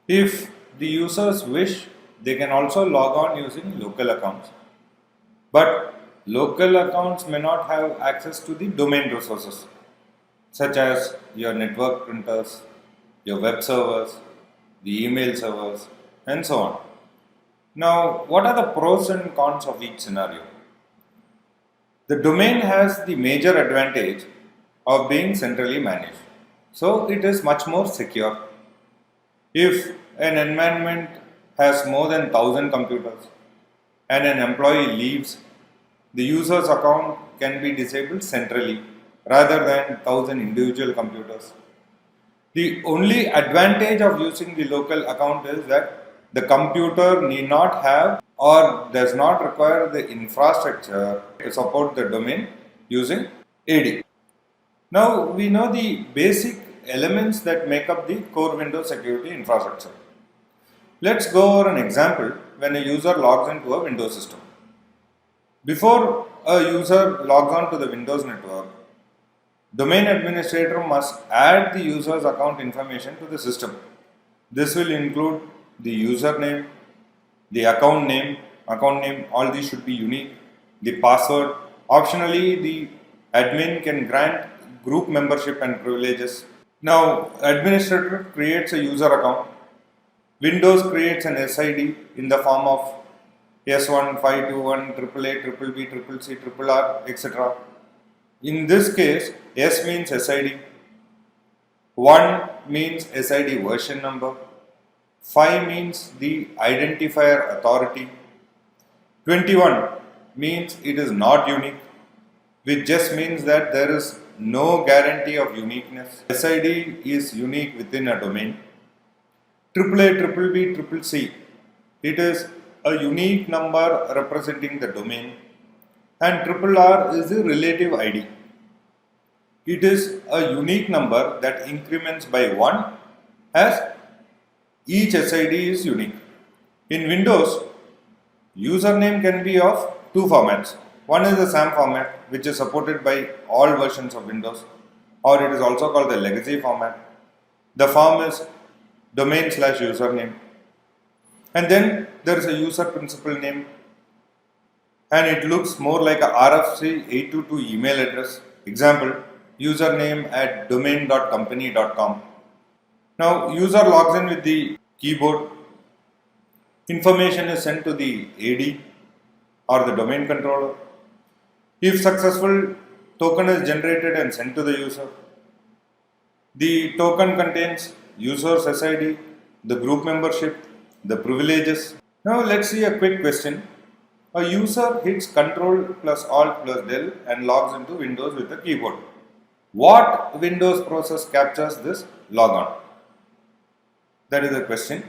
If the users wish, they can also log on using local accounts. But local accounts may not have access to the domain resources, such as your network printers, your web servers, the email servers, and so on. Now, what are the pros and cons of each scenario? The domain has the major advantage of being centrally managed, so it is much more secure. If an environment has more than 1000 computers and an employee leaves, the user's account can be disabled centrally rather than 1000 individual computers. The only advantage of using the local account is that the computer need not have or does not require the infrastructure to support the domain using AD. Now we know the basic elements that make up the core Windows security infrastructure. Let's go over an example when a user logs into a Windows system. Before a user logs on to the Windows network, domain administrator must add the user's account information to the system. This will include the username, the account name, all these should be unique, the password. Optionally, the admin can grant group membership and privileges. Now, administrator creates a user account. Windows creates an SID in the form of S1, 521, AAA, triple B, triple C, triple R, etc. In this case, S means SID, 1 means SID version number, 5 means the identifier authority, 21 means it is not unique, which just means that there is no guarantee of uniqueness. SID is unique within a domain. AAA, triple B, triple C, it is a unique number representing the domain, and triple R is the relative ID. It is a unique number that increments by 1 as each SID is unique. In Windows, username can be of two formats. One is the SAM format, which is supported by all versions of Windows, or it is also called the legacy format. The form is domain/username. And then there is a user principal name, and it looks more like a RFC 822 email address. Example, username at domain.company.com. Now, user logs in with the keyboard. Information is sent to the AD or the domain controller. If successful, token is generated and sent to the user. The token contains user's SID, the group membership, the privileges. Now let's see a quick question. A user hits Ctrl plus Alt plus Del and logs into Windows with the keyboard. What Windows process captures this logon? That is the question.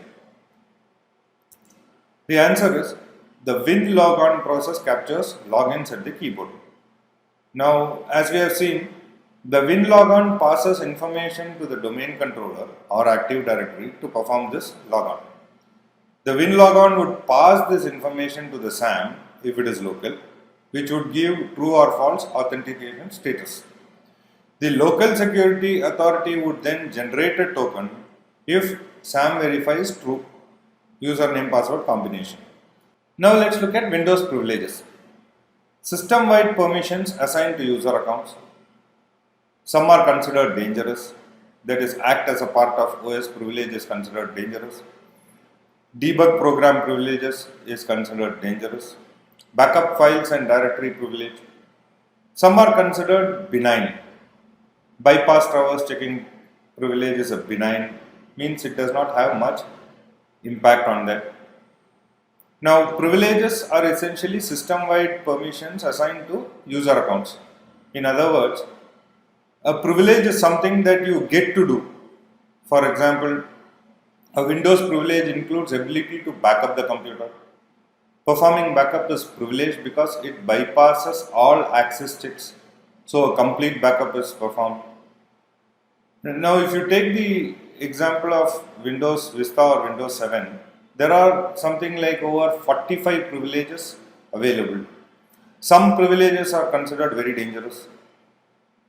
The answer is the WinLogon process captures logins at the keyboard. Now, as we have seen, the WinLogon passes information to the domain controller or Active Directory to perform this logon. The WinLogon would pass this information to the SAM if it is local, which would give true or false authentication status. The local security authority would then generate a token if SAM verifies true username password combination. Now let's look at Windows privileges. System-wide permissions assigned to user accounts. Some are considered dangerous, that is, act as a part of OS privilege is considered dangerous. Debug program privileges is considered dangerous. Backup files and directory privilege. Some are considered benign. Bypass traverse checking privilege is a benign, means it does not have much impact on that. Now, privileges are essentially system-wide permissions assigned to user accounts. In other words, a privilege is something that you get to do. For example, a Windows privilege includes ability to back up the computer. Performing backup is privileged because it bypasses all access checks. So a complete backup is performed. Now, if you take the example of Windows Vista or Windows 7, there are something like over 45 privileges available. Some privileges are considered very dangerous.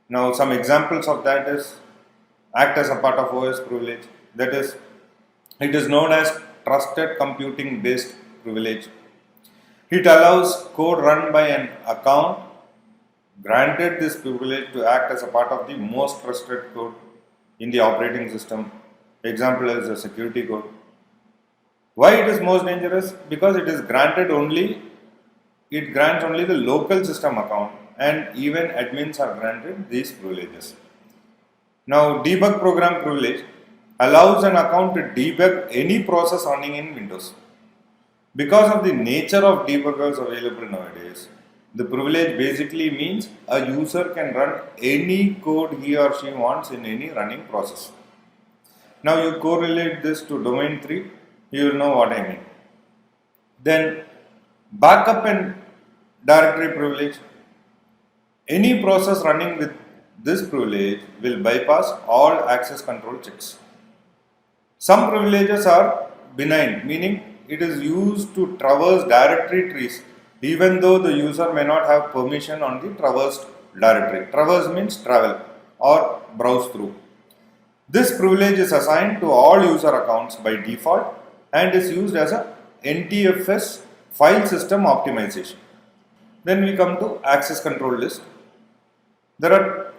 Now, some examples of that is act as a part of OS privilege. That is, It is known as trusted computing based privilege. It allows code run by an account granted this privilege to act as a part of the most trusted code in the operating system. Example is the security code. Why it is most dangerous? Because it grants only the local system account, and even admins are granted these privileges. Now, debug program privilege allows an account to debug any process running in Windows. Because of the nature of debuggers available nowadays, the privilege basically means a user can run any code he or she wants in any running process. Now you correlate this to domain 3, you will know what I mean. Then backup and directory privilege. Any process running with this privilege will bypass all access control checks. Some privileges are benign, meaning it is used to traverse directory trees even though the user may not have permission on the traversed directory. Traverse means travel or browse through. This privilege is assigned to all user accounts by default and is used as a NTFS file system optimization. Then we come to access control list. There are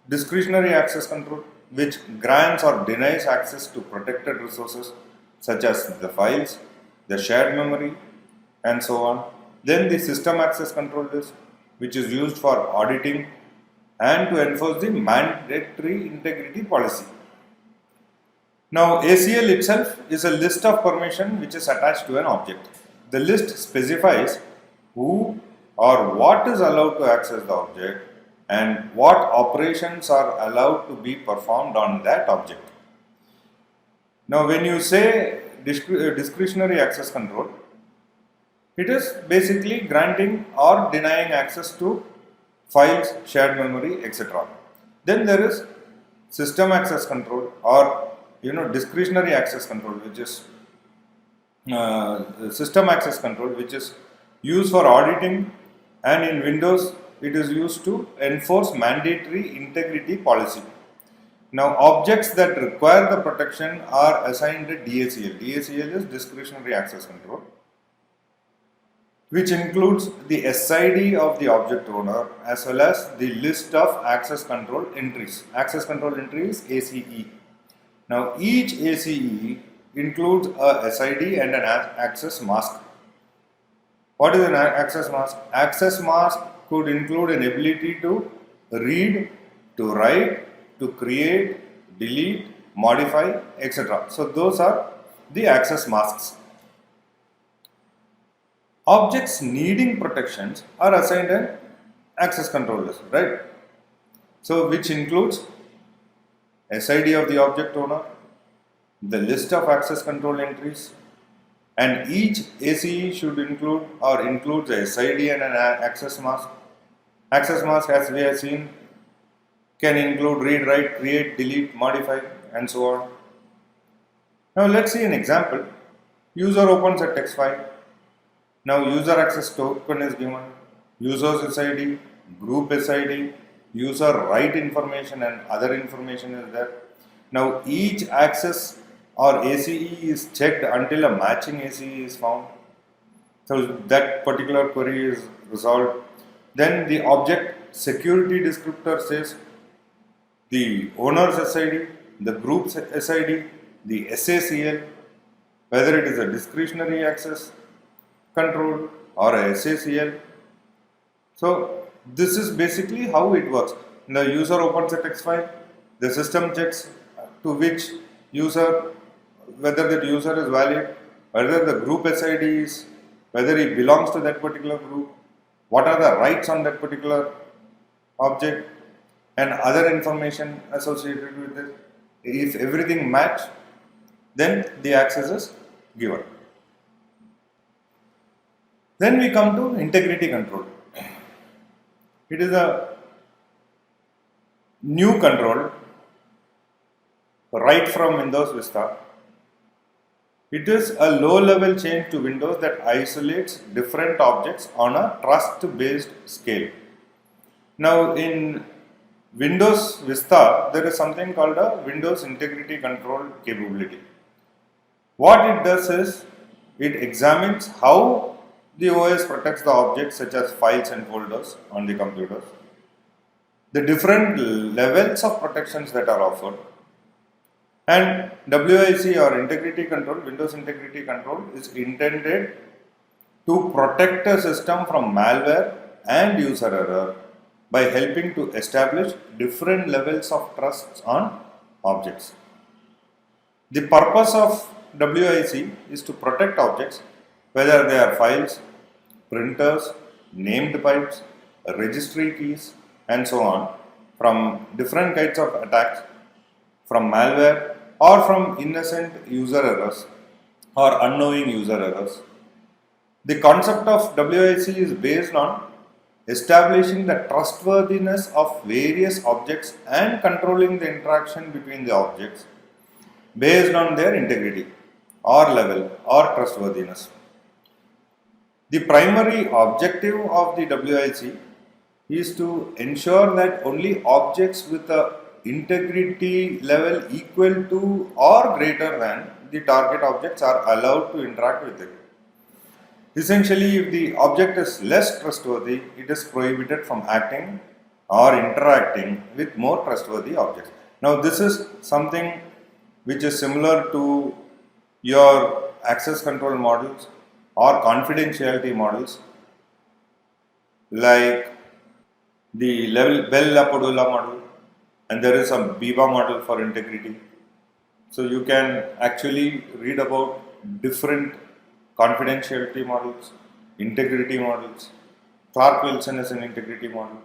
discretionary access control which grants or denies access to protected resources such as the files, the shared memory, and so on. Then the system access control list, which is used for auditing and to enforce the mandatory integrity policy. Now, ACL itself is a list of permission which is attached to an object. The list specifies who or what is allowed to access the object and what operations are allowed to be performed on that object. Now, when you say discretionary access control, it is basically granting or denying access to files, shared memory, etc. Then there is system access control or discretionary access control, which is system access control, which is used for auditing, and in Windows it is used to enforce mandatory integrity policy. Now, objects that require the protection are assigned a DACL. DACL is discretionary access control, which includes the SID of the object owner as well as the list of access control entries. Access control entry is ACE. Now, each ACE includes a SID and an access mask. What is an access mask? Access mask could include an ability to read, to write, to create, delete, modify, etc. So, those are the access masks. Objects needing protections are assigned an access control list, right? So, which includes SID of the object owner, the list of access control entries, and each ACE should include or includes a SID and an access mask. Access mask, as we have seen, can include read, write, create, delete, modify, and so on. Now let's see an example. User opens a text file. Now user access token is given, user's SID, group SID, user write information and other information is there. Now each access or ACE is checked until a matching ACE is found. So that particular query is resolved. Then the object security descriptor says the owner's SID, the group's SID, the SACL, whether it is a discretionary access control or a SACL. So this is basically how it works. The user opens a text file, the system checks to which user, whether that user is valid, whether the group SID is, whether he belongs to that particular group, what are the rights on that particular object, and other information associated with it. If everything match, then the access is given. Then we come to integrity control. It is a new control right from Windows Vista. It is a low-level change to Windows that isolates different objects on a trust-based scale. Now, in Windows Vista, there is something called a Windows Integrity Control capability. What it does is it examines how the OS protects the objects such as files and folders on the computers, the different levels of protections that are offered, and WIC or integrity control, Windows integrity control, is intended to protect a system from malware and user error by helping to establish different levels of trust on objects. The purpose of WIC is to protect objects, whether they are files, printers, named pipes, registry keys, and so on, from different kinds of attacks, from malware, or from innocent user errors or unknowing user errors. The concept of WIC is based on establishing the trustworthiness of various objects and controlling the interaction between the objects based on their integrity or level or trustworthiness. The primary objective of the WIC is to ensure that only objects with a integrity level equal to or greater than the target objects are allowed to interact with it. Essentially, if the object is less trustworthy, it is prohibited from acting or interacting with more trustworthy objects. Now, this is something which is similar to your access control models or confidentiality models, like the Bell-LaPadula model, and there is a Biba model for integrity. So you can actually read about different confidentiality models, integrity models. Clark-Wilson is an integrity model.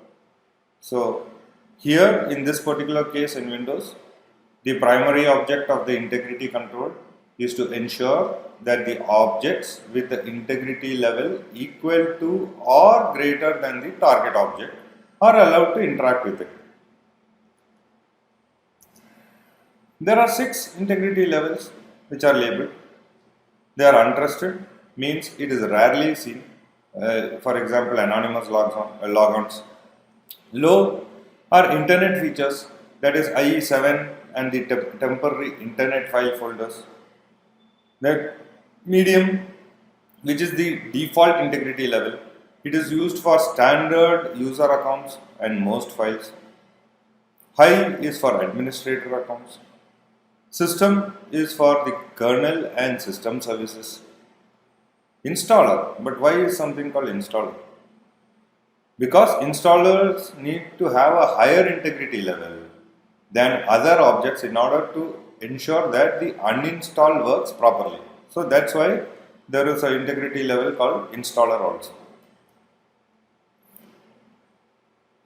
So here in this particular case in Windows, the primary object of the integrity control is to ensure that the objects with the integrity level equal to or greater than the target object are allowed to interact with it. There are 6 integrity levels which are labeled. They are untrusted, means it is rarely seen. For example, anonymous logons. Low are internet features, that is IE7 and the temporary internet file folders. That medium, which is the default integrity level, it is used for standard user accounts and most files. High is for administrator accounts. System is for the kernel and system services. Installer, but why is something called installer? Because installers need to have a higher integrity level than other objects in order to ensure that the uninstall works properly. So that's why there is an integrity level called installer also.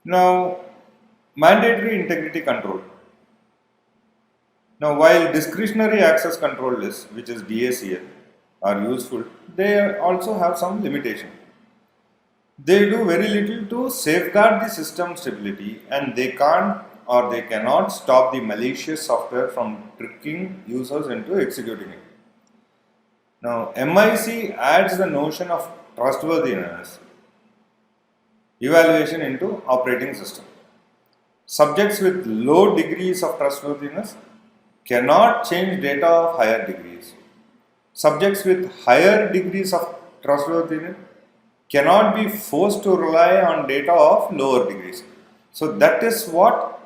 Now, mandatory integrity control. Now, while discretionary access control lists, which is DACL, are useful, they also have some limitation. They do very little to safeguard the system stability, and they can't or they cannot stop the malicious software from tricking users into executing it. Now, MIC adds the notion of trustworthiness evaluation into operating system. Subjects with low degrees of trustworthiness cannot change data of higher degrees. Subjects with higher degrees of trustworthiness cannot be forced to rely on data of lower degrees. So that is what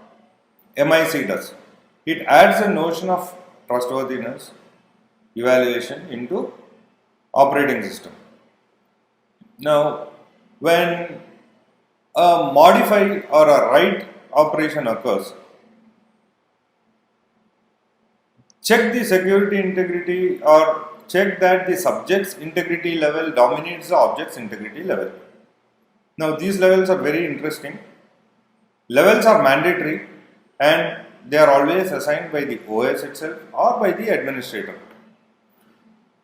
MIC does. It adds a notion of trustworthiness evaluation into operating system. Now, when a modify or a write operation occurs, check the security integrity or check that the subject's integrity level dominates the object's integrity level. Now, these levels are very interesting. Levels are mandatory and they are always assigned by the OS itself or by the administrator.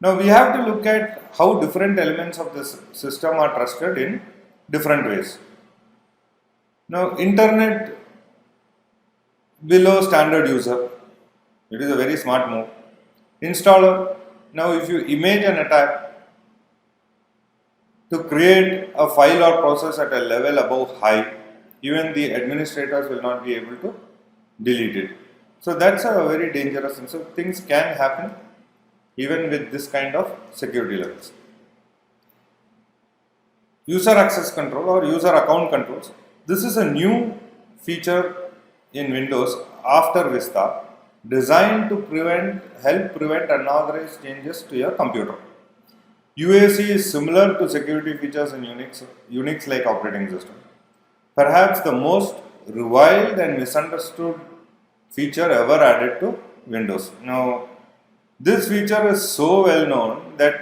Now, we have to look at how different elements of this system are trusted in different ways. Now, internet below standard user, it is a very smart move. Installer, now if you image an attack to create a file or process at a level above high, even the administrators will not be able to delete it. So that's a very dangerous thing. So things can happen even with this kind of security levels. User access control or user account controls. This is a new feature in Windows after Vista, designed to help prevent unauthorized changes to your computer. UAC is similar to security features in Unix-like operating system. Perhaps the most reviled and misunderstood feature ever added to Windows. Now, this feature is so well known that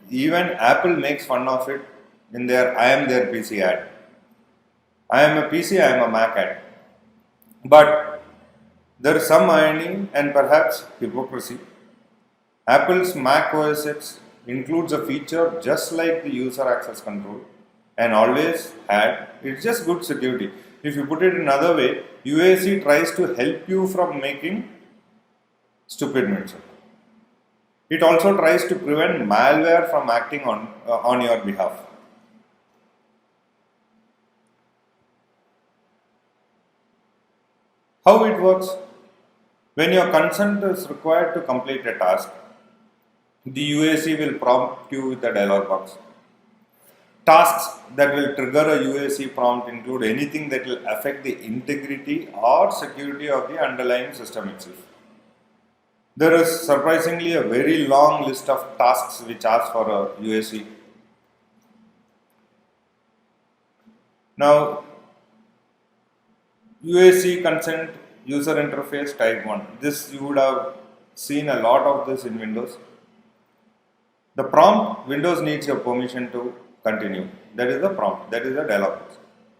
even Apple makes fun of it in their I am their PC ad. I am a PC, I am a Mac ad. But there is some irony and perhaps hypocrisy. Apple's Mac OS X includes a feature just like the user access control and always had. It's just good security. If you put it another way, UAC tries to help you from making stupid mistakes. It also tries to prevent malware from acting on your behalf. How it works? When your consent is required to complete a task, the UAC will prompt you with a dialog box. Tasks that will trigger a UAC prompt include anything that will affect the integrity or security of the underlying system itself. There is surprisingly a very long list of tasks which ask for a UAC. Now, UAC consent user interface type 1. This you would have seen a lot of this in Windows. The prompt, Windows needs your permission to continue. That is the prompt, that is the dialog box.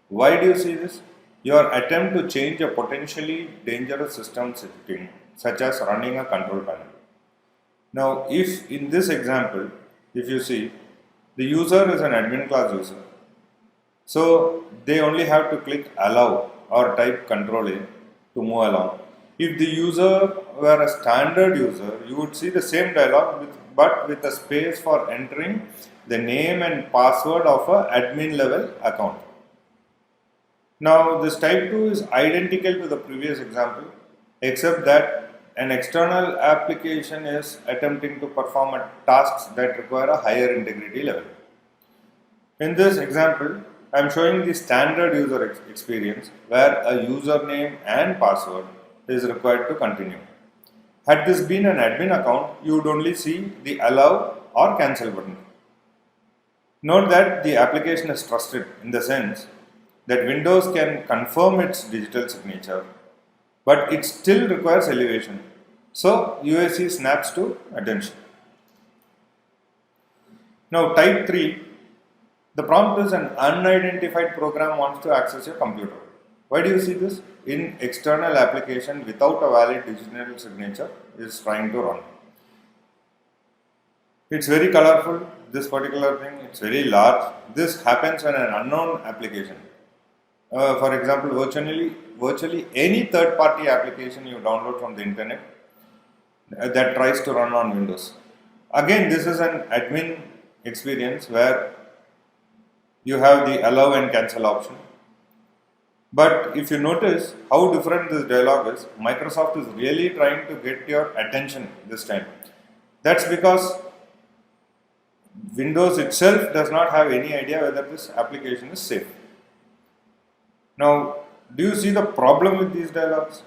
Why do you see this? Your attempt to change a potentially dangerous system setting, such as running a control panel. Now, if in this example, if you see, the user is an admin class user. So, they only have to click allow or type control A to move along. If the user were a standard user, you would see the same dialog but with a space for entering the name and password of a admin level account. Now, this type 2 is identical to the previous example, except that an external application is attempting to perform tasks that require a higher integrity level. In this example, I am showing the standard user experience where a username and password is required to continue. Had this been an admin account, you would only see the allow or cancel button. Note that the application is trusted in the sense that Windows can confirm its digital signature, but it still requires elevation. So, UAC snaps to attention. Now, type 3. The prompt is an unidentified program wants to access your computer. Why do you see this? In external application without a valid digital signature is trying to run. It's very colorful, this particular thing, it's very large. This happens when an unknown application, for example, virtually any third-party application you download from the internet that tries to run on Windows. Again, this is an admin experience where you have the allow and cancel option. But if you notice how different this dialog is, Microsoft is really trying to get your attention this time. That's because Windows itself does not have any idea whether this application is safe. Now, do you see the problem with these dialogs?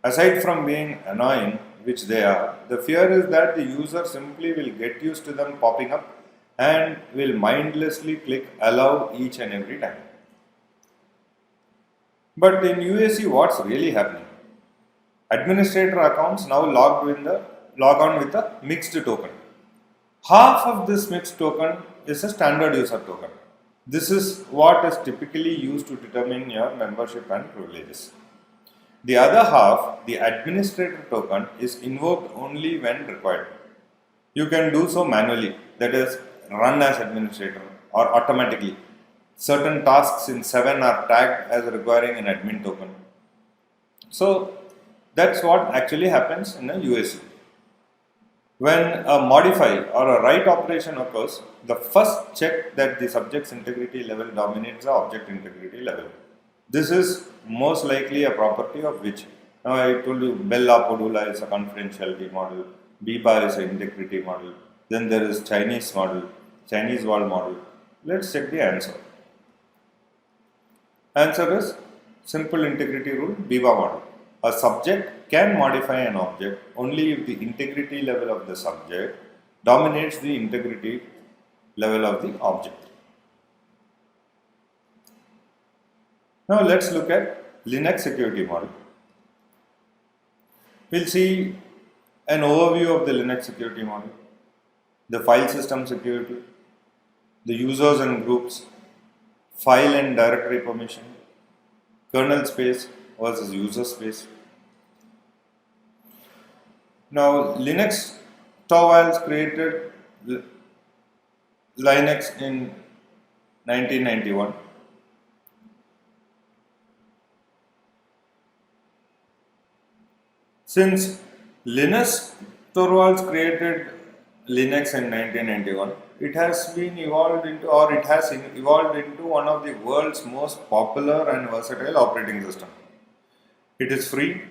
Aside from being annoying, which they are, the fear is that the user simply will get used to them popping up and will mindlessly click allow each and every time. But in UAC, what's really happening? Administrator accounts now log on with a mixed token. Half of this mixed token is a standard user token. This is what is typically used to determine your membership and privileges. The other half, the administrator token, is invoked only when required. You can do so manually, that is, run as administrator or automatically. Certain tasks in 7 are tagged as requiring an admin token. So that's what actually happens in a UAC. When a modify or a write operation occurs, the first check that the subject's integrity level dominates the object integrity level. This is most likely a property of which. Now I told you Bell LaPadula is a confidentiality model. BPAR is an integrity model. Then there is Chinese model, Chinese wall model. Let's check the answer. Answer is simple integrity rule, BPAR model. A subject can modify an object only if the integrity level of the subject dominates the integrity level of the object. Now let's look at Linux security model. We'll see an overview of the Linux security model, the file system security, the users and groups, file and directory permission, kernel space versus user space. Now Linux Torvalds created Linux in 1991. Since Linus Torvalds created Linux in 1991, it has been evolved into, or it has evolved into one of the world's most popular and versatile operating system. It is free,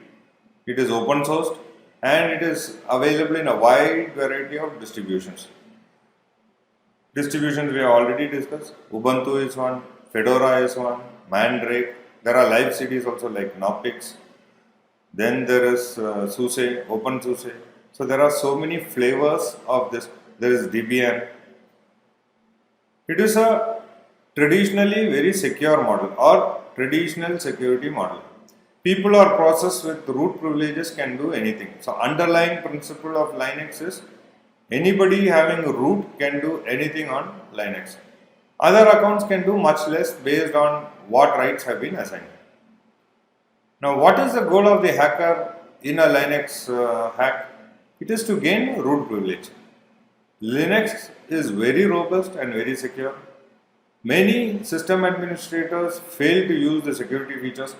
it is open sourced, and it is available in a wide variety of distributions. Distributions we have already discussed. Ubuntu is one, Fedora is one, Mandrake. There are live CDs also like Knoppix. Then there is SUSE, OpenSUSE. So there are so many flavors of this. There is Debian. It is a traditionally very secure model or traditional security model. People or process with root privileges can do anything. So underlying principle of Linux is anybody having root can do anything on Linux. Other accounts can do much less based on what rights have been assigned. Now, what is the goal of the hacker in a Linux hack? It is to gain root privilege. Linux is very robust and very secure. Many system administrators fail to use the security features.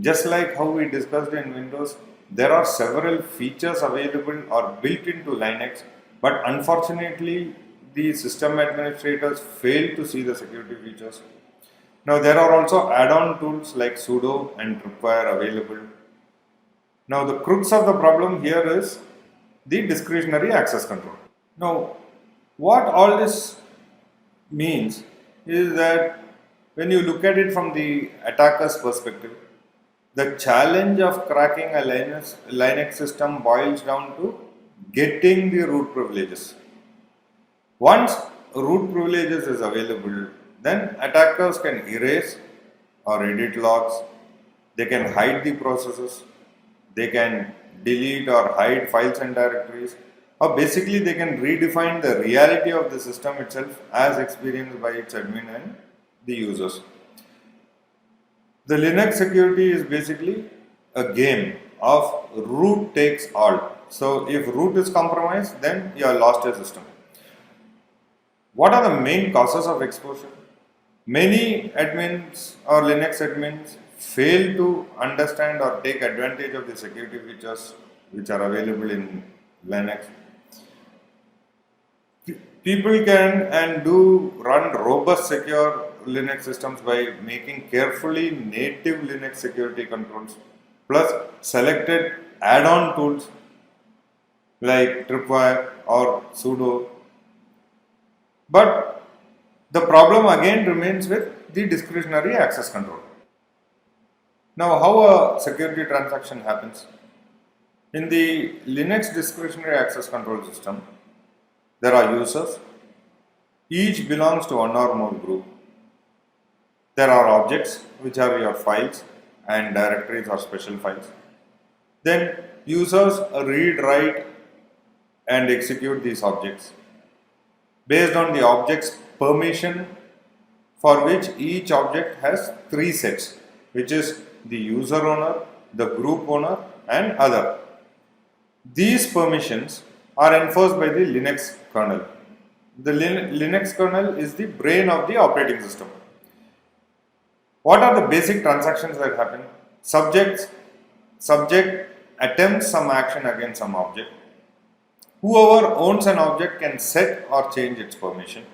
Just like how we discussed in Windows, there are several features available or built into Linux, but unfortunately, the system administrators fail to see the security features. Now there are also add-on tools like sudo and tripwire available. Now the crux of the problem here is the discretionary access control. Now what all this means is that when you look at it from the attacker's perspective, the challenge of cracking a Linux system boils down to getting the root privileges. Once root privileges is available, then attackers can erase or edit logs, they can hide the processes, they can delete or hide files and directories, or basically they can redefine the reality of the system itself as experienced by its admin and the users. The Linux security is basically a game of root takes all. So if root is compromised, then you have lost your system. What are the main causes of exposure? Many admins or Linux admins fail to understand or take advantage of the security features which are available in Linux. People can and do run robust secure Linux systems by making carefully native Linux security controls plus selected add-on tools like tripwire or sudo. But the problem again remains with the discretionary access control. Now, how a security transaction happens? In the Linux discretionary access control system, there are users. Each belongs to one or more group. There are objects, which are your files and directories or special files. Then users read, write and execute these objects based on the object's permission, for which each object has three sets, which is the user owner, the group owner and other. These permissions are enforced by the Linux kernel. The Linux kernel is the brain of the operating system. What are the basic transactions that happen? Subject attempts some action against some object. Whoever owns an object can set or change its permission.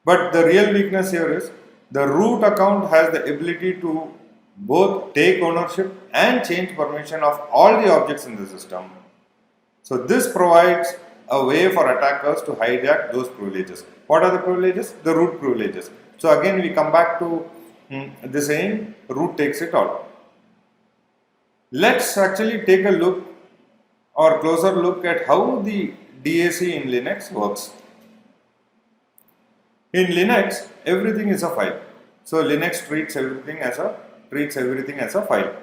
But the real weakness here is the root account has the ability to both take ownership and change permission of all the objects in the system. So this provides a way for attackers to hijack those privileges. What are the privileges? The root privileges. So again we come back to the saying, root takes it all. Let's actually take a look or closer look at how the DAC in Linux works. In Linux, everything is a file. So Linux treats everything as a file.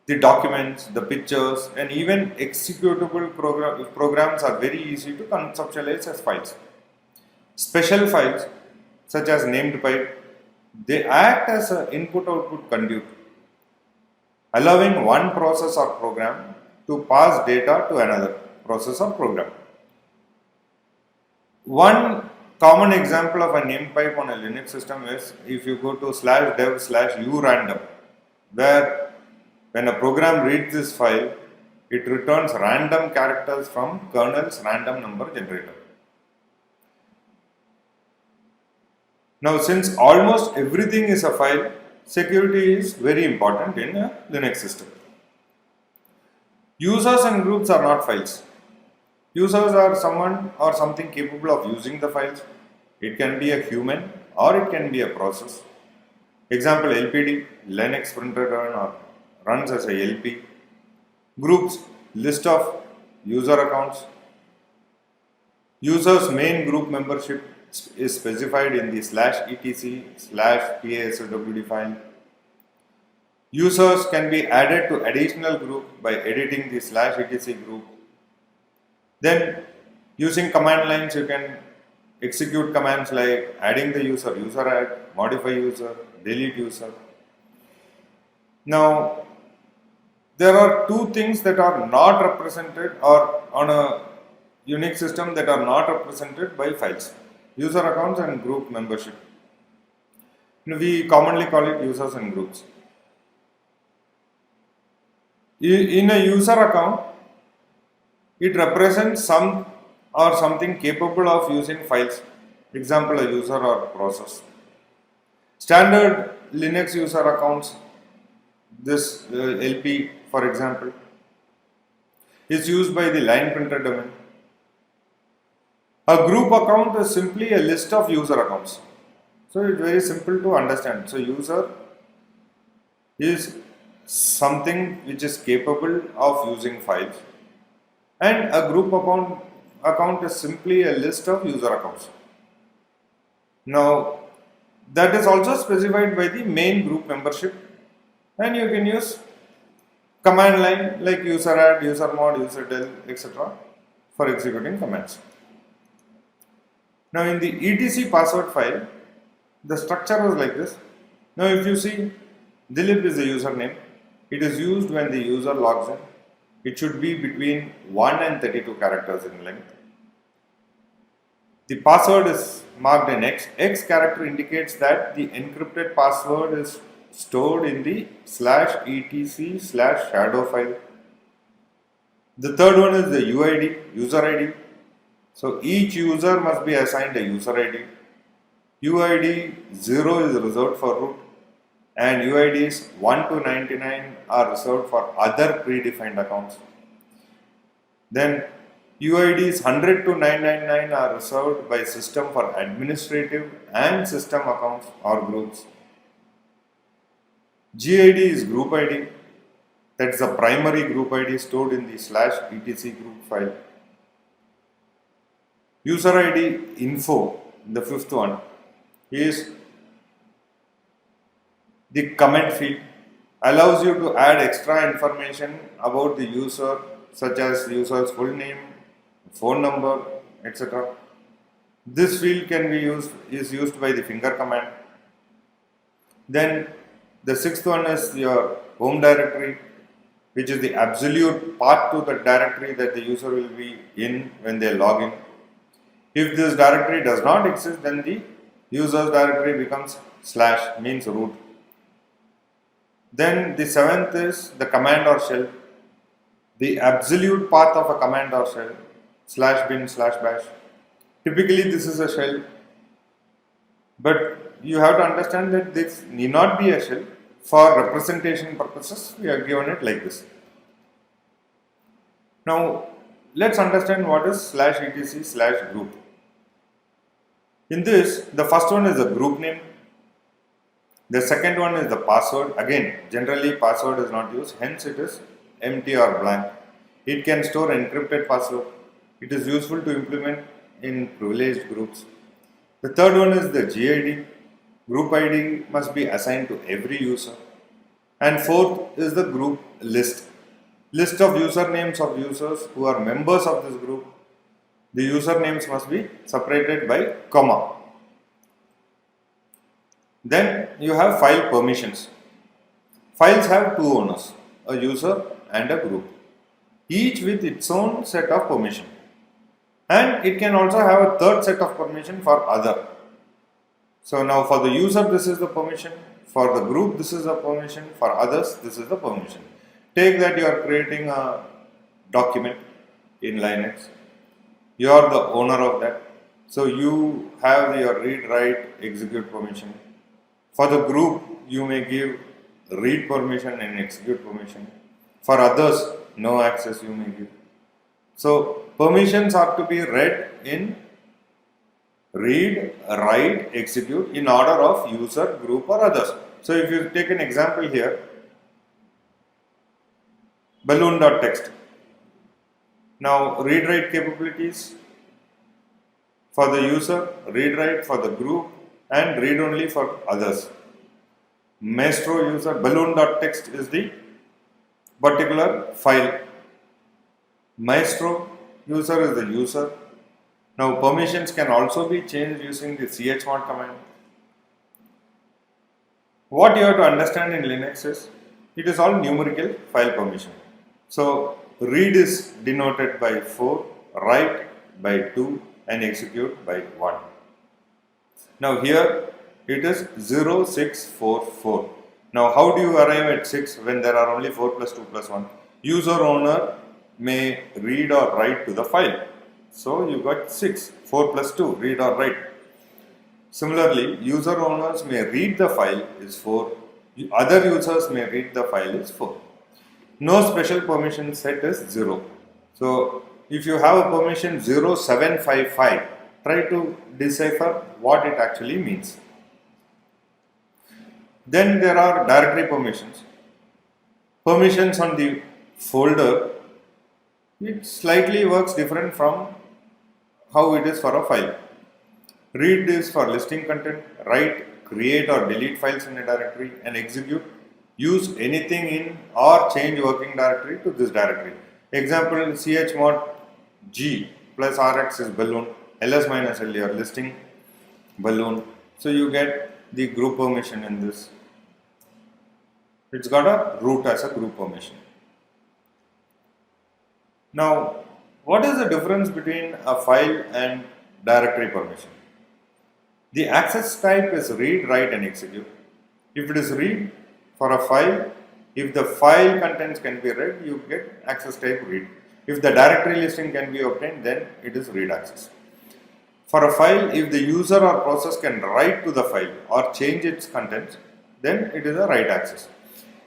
The documents, the pictures, and even executable programs are very easy to conceptualize as files. Special files, such as named pipe, they act as an input-output conduit, allowing one process or program to pass data to another process or program. One common example of a name pipe on a Linux system is if you go to /dev/urandom, where when a program reads this file, it returns random characters from kernel's random number generator. Now, since almost everything is a file, security is very important in a Linux system. Users and groups are not files. Users are someone or something capable of using the files. It can be a human or it can be a process. Example, LPD, Linux printer or runs as a LP. Groups, list of user accounts. Users main group membership is specified in the /etc/paswd file. Users can be added to additional group by editing the /etc group. Then using command lines you can execute commands like adding the user, user add, modify user, delete user. Now there are two things that are not represented or on a Unix system that are not represented by files: user accounts and group membership. We commonly call it users and groups. In a user account, it represents some or something capable of using files, example a user or process. Standard Linux user accounts, this LP for example, is used by the line printer domain. A group account is simply a list of user accounts. So it's very simple to understand. So user is something which is capable of using files, and a group account is simply a list of user accounts. Now that is also specified by the main group membership, and you can use command line like user add, user mod, user del, etc. for executing commands. Now in the etc password file, the structure was like this. Now if you see, Dilip is the username. It is used when the user logs in. It should be between 1 and 32 characters in length. The password is marked in X. X character indicates that the encrypted password is stored in the /etc/shadow file. The third one is the UID, user ID. So each user must be assigned a user ID. UID 0 is reserved for root, and UIDs 1 to 99 are reserved for other predefined accounts. Then UIDs 100 to 999 are reserved by system for administrative and system accounts or groups. GID is group ID, that is the primary group ID stored in the /etc group file. User ID info, the fifth one, is the comment field, allows you to add extra information about the user, such as user's full name, phone number, etc. This field is used by the finger command. Then the sixth one is your home directory, which is the absolute path to the directory that the user will be in when they log in. If this directory does not exist, then the user's directory becomes / means root. Then the seventh is the command or shell. The absolute path of a command or shell, /bin/bash. Typically this is a shell, but you have to understand that this need not be a shell. For representation purposes, we have given it like this. Now let's understand what is /etc/group. In this, the first one is the group name. The second one is the password. Again, generally password is not used, hence it is empty or blank. It can store encrypted password. It is useful to implement in privileged groups. The third one is the GID. Group ID must be assigned to every user. And fourth is the group list. List of usernames of users who are members of this group. The usernames must be separated by comma. Then you have file permissions. Files have two owners, a user and a group, each with its own set of permission. And it can also have a third set of permission for other. So now for the user this is the permission, for the group this is the permission, for others this is the permission. Take that you are creating a document in Linux, you are the owner of that. So you have your read, write, execute permission. For the group you may give read permission and execute permission. For others no access you may give. So permissions are to be read in read, write, execute in order of user, group or others. So if you take an example here, balloon.txt. Now read, write capabilities for the user, read, write for the group and read only for others. Maestro user, balloon.txt is the particular file. Maestro user is the user. Now permissions can also be changed using the chmod command. What you have to understand in Linux is it is all numerical file permission. So read is denoted by 4, write by 2 and execute by 1. Now here it is 0644. Now how do you arrive at 6 when there are only 4 plus 2 plus 1? User owner may read or write to the file. So you got 6, 4 plus 2, read or write. Similarly, user owners may read the file is 4, other users may read the file is 4. No special permission set is 0. So if you have a permission 0755, try to decipher what it actually means. Then there are directory permissions. Permissions on the folder, it slightly works different from how it is for a file. Read is for listing content, write, create or delete files in a directory and execute, use anything in or change working directory to this directory. Example, chmod g plus rx is balloon, ls minus l are listing, balloon. So you get the group permission in this. It's got a root as a group permission. Now, what is the difference between a file and directory permission? The access type is read, write and execute. If it is read for a file, if the file contents can be read, you get access type read. If the directory listing can be obtained, then it is read access. For a file, if the user or process can write to the file or change its contents, then it is a write access.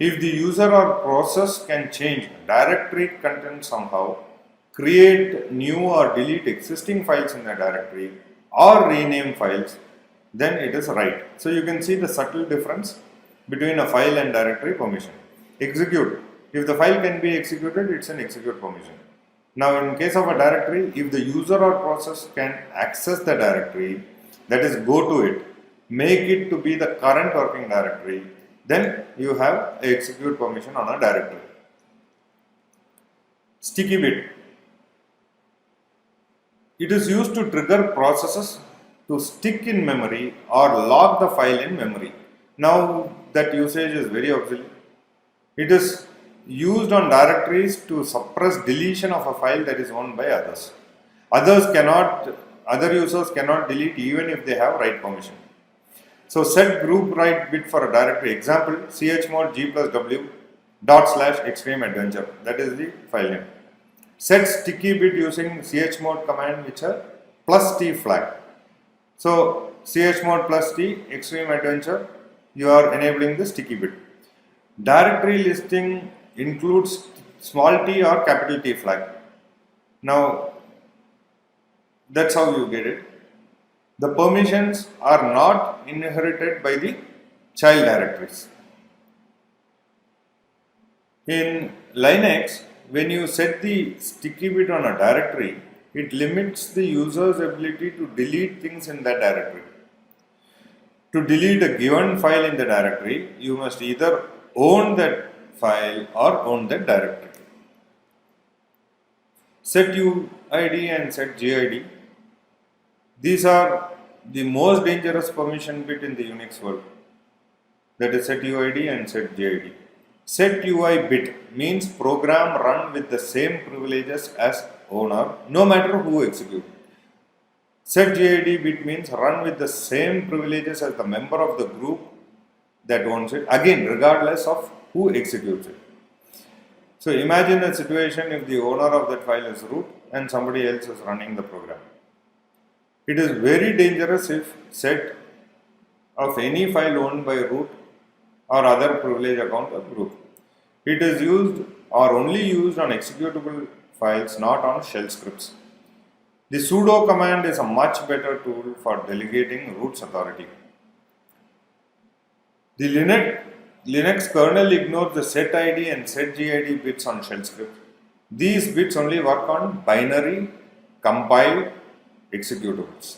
If the user or process can change directory content somehow, create new or delete existing files in the directory or rename files, then it is write. So you can see the subtle difference between a file and directory permission. Execute. If the file can be executed, it's an execute permission. Now in case of a directory, if the user or process can access the directory, that is go to it, make it to be the current working directory, then you have a execute permission on a directory. Sticky bit. It is used to trigger processes to stick in memory or lock the file in memory. Now that usage is very obsolete. It is used on directories to suppress deletion of a file that is owned by others. Other users cannot delete even if they have write permission. So set group write bit for a directory. Example, chmod g plus w / extreme adventure. That is the file name. Set sticky bit using chmod command which are plus t flag. So chmod plus t extreme adventure, you are enabling the sticky bit. Directory listing includes small t or capital T flag. Now that's how you get it. The permissions are not inherited by the child directories. In Linux, when you set the sticky bit on a directory, it limits the user's ability to delete things in that directory. To delete a given file in the directory, you must either own that file or own that directory. Set UID and set GID. These are the most dangerous permission bit in the Unix world. That is set UID and set GID. Set UI bit means program run with the same privileges as owner no matter who executes. Set GID bit means run with the same privileges as the member of the group that owns it, again regardless of who executes it. So imagine a situation if the owner of that file is root and somebody else is running the program. It is very dangerous if set of any file owned by root or other privilege account of group. It is used or only used on executable files, not on shell scripts. The sudo command is a much better tool for delegating root's authority. The Linux kernel ignores the set ID and set GID bits on shell script. These bits only work on binary compiled executables.